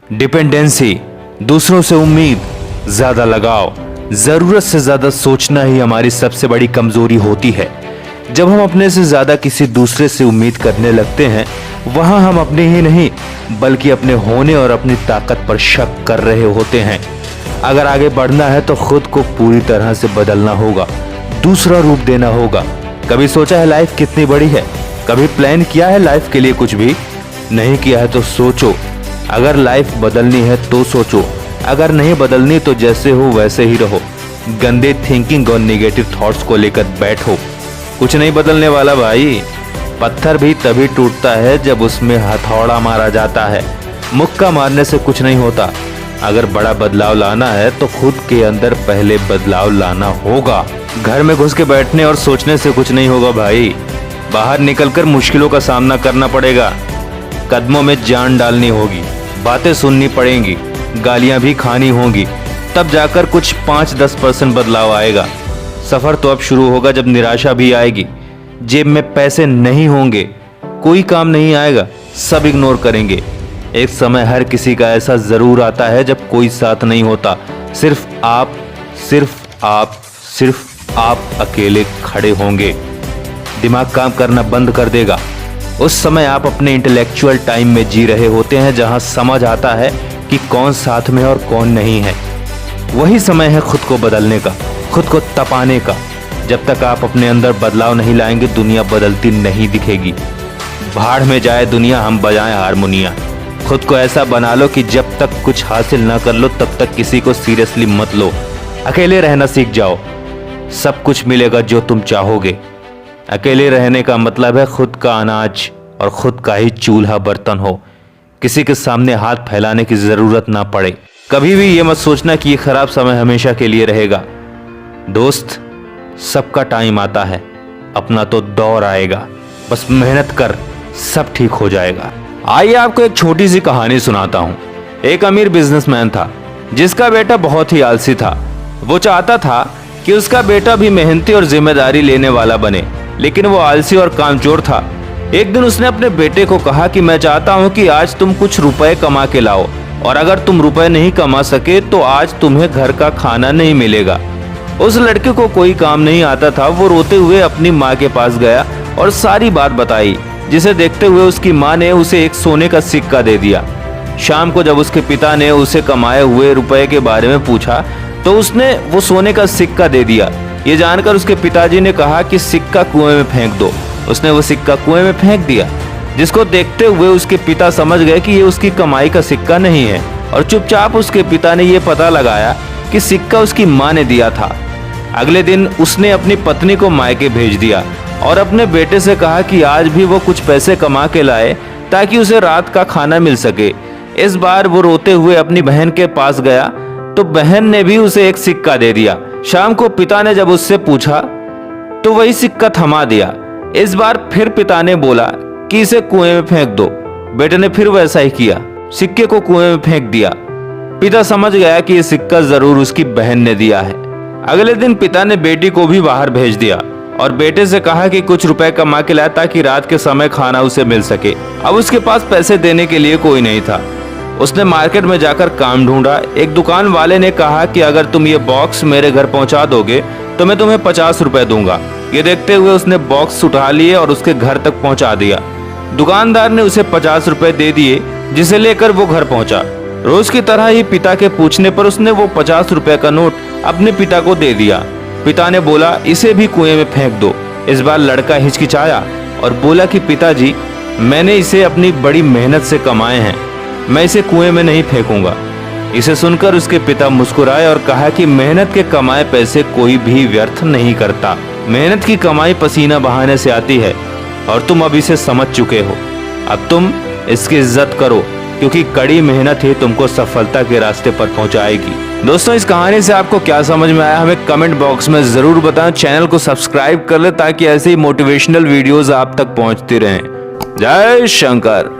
Dependency, दूसरों से उम्मीद, ज्यादा लगाव, जरूरत से ज्यादा सोचना ही हमारी सबसे बड़ी कमजोरी होती है। जब हम अपने से ज्यादा किसी दूसरे से उम्मीद करने लगते हैं, वहां हम अपने ही नहीं बल्कि अपने होने और अपनी ताकत पर शक कर रहे होते हैं। अगर आगे बढ़ना है तो खुद को पूरी तरह से बदलना होगा, दूसरा रूप देना होगा। कभी सोचा है लाइफ कितनी बड़ी है? कभी प्लान किया है लाइफ के लिए? कुछ भी नहीं किया है तो सोचो। अगर लाइफ बदलनी है तो सोचो, अगर नहीं बदलनी तो जैसे हो वैसे ही रहो। गंदे थिंकिंग और नेगेटिव थॉट्स को लेकर बैठो, कुछ नहीं बदलने वाला भाई। पत्थर भी तभी टूटता है जब उसमें हथौड़ा मारा जाता है। मुक्का मारने से कुछ नहीं होता। अगर बड़ा बदलाव लाना है तो खुद के अंदर पहले बदलाव लाना होगा। घर में घुस के बैठने और सोचने से कुछ नहीं होगा भाई। बाहर निकलकर मुश्किलों का सामना करना पड़ेगा। कदमों में जान डालनी होगी, बातें सुननी पड़ेंगी, गालियां भी खानी होंगी, तब जाकर कुछ 5-10% बदलाव आएगा। सफर तो अब शुरू होगा जब निराशा भी आएगी। जेब में पैसे नहीं होंगे, कोई काम नहीं आएगा, सब इग्नोर करेंगे। एक समय हर किसी का ऐसा जरूर आता है जब कोई साथ नहीं होता, सिर्फ आप अकेले खड़े होंगे। दिमाग काम करना बंद कर देगा। उस समय आप अपने इंटेलेक्चुअल टाइम में जी रहे होते हैं, जहां समझ आता है कि कौन साथ में और कौन नहीं है। वही समय है खुद को बदलने का, खुद को तपाने का। जब तक आप अपने अंदर बदलाव नहीं लाएंगे, दुनिया बदलती नहीं दिखेगी। भाड़ में जाए दुनिया, हम बजाएं हारमोनिया। खुद को ऐसा बना लो कि जब तक कुछ हासिल ना कर लो तब तक किसी को सीरियसली मत लो। अकेले रहना सीख जाओ, सब कुछ मिलेगा जो तुम चाहोगे। अकेले रहने का मतलब है खुद का अनाज और खुद का ही चूल्हा बर्तन हो, किसी के सामने हाथ फैलाने की जरूरत ना पड़े। कभी भी ये मत सोचना कि ये खराब समय हमेशा के लिए रहेगा। दोस्त, सबका टाइम आता है, अपना तो दौर आएगा। बस मेहनत कर, सब ठीक हो जाएगा। आइए आपको एक छोटी सी कहानी सुनाता हूँ। एक अमीर बिजनेसमैन था जिसका बेटा बहुत ही आलसी था। वो चाहता था कि उसका बेटा भी मेहनती और जिम्मेदारी लेने वाला बने, लेकिन वो आलसी और कामचोर था। एक दिन उसने अपने बेटे को कहा कि मैं चाहता हूँ कि आज तुम कुछ रुपए कमा के लाओ, और अगर तुम रुपए नहीं कमा सके तो आज तुम्हें घर का खाना नहीं मिलेगा। उस लड़के को कोई काम नहीं आता था। वो रोते हुए अपनी माँ के पास गया और सारी बात बताई, जिसे देखते हुए उसकी माँ ने उसे एक सोने का सिक्का दे दिया। शाम को जब उसके पिता ने उसे कमाए हुए रुपए के बारे में पूछा तो उसने वो सोने का सिक्का दे दिया। ये जानकर उसके पिताजी ने कहा कि सिक्का कुएं में फेंक दो। उसने वो सिक्का कुएं में फेंक दिया, जिसको देखते हुए उसके पिता समझ गए कि ये उसकी कमाई का सिक्का नहीं है, और चुपचाप उसके पिता ने ये पता लगाया कि सिक्का उसकी माँ ने दिया था। अगले दिन उसने अपनी पत्नी को मायके भेज दिया और अपने बेटे से कहा कि आज भी वो कुछ पैसे कमा के लाए ताकि उसे रात का खाना मिल सके। इस बार वो रोते हुए अपनी बहन के पास गया तो बहन ने भी उसे एक सिक्का दे दिया। शाम को पिता ने जब उससे पूछा तो वही सिक्का थमा दिया। इस बार फिर पिता ने बोला कि इसे कुएं में फेंक दो। बेटे ने फिर वैसा ही किया, सिक्के को कुएं में फेंक दिया। पिता समझ गया कि ये सिक्का जरूर उसकी बहन ने दिया है। अगले दिन पिता ने बेटी को भी बाहर भेज दिया और बेटे से कहा कि कुछ रुपए कमा के लाए ताकि रात के समय खाना उसे मिल सके। अब उसके पास पैसे देने के लिए कोई नहीं था। उसने मार्केट में जाकर काम ढूंढा। एक दुकान वाले ने कहा कि अगर तुम ये बॉक्स मेरे घर पहुंचा दोगे तो मैं तुम्हें 50 रुपए दूंगा। ये देखते हुए उसने बॉक्स उठा लिए और उसके घर तक पहुंचा दिया। दुकानदार ने उसे 50 रुपए दे दिए, जिसे लेकर वो घर पहुंचा। रोज की तरह ही पिता के पूछने पर उसने वो 50 रुपए का नोट अपने पिता को दे दिया। पिता ने बोला इसे भी कुएं में फेंक दो। इस बार लड़का हिचकिचाया और बोला कि पिताजी, मैंने इसे अपनी बड़ी मेहनत से कमाए हैं, मैं इसे कुएं में नहीं फेंकूंगा। इसे सुनकर उसके पिता मुस्कुराए और कहा कि मेहनत के कमाए पैसे कोई भी व्यर्थ नहीं करता। मेहनत की कमाई पसीना बहाने से आती है और तुम अब इसे समझ चुके हो। अब तुम इसकी इज्जत करो, क्योंकि कड़ी मेहनत ही तुमको सफलता के रास्ते पर पहुंचाएगी। दोस्तों, इस कहानी से आपको क्या समझ में आया हमें कमेंट बॉक्स में जरूर बताएं। चैनल को सब्सक्राइब कर ले ताकि ऐसे ही मोटिवेशनल वीडियोस आप तक पहुंचती रहें। जय शंकर।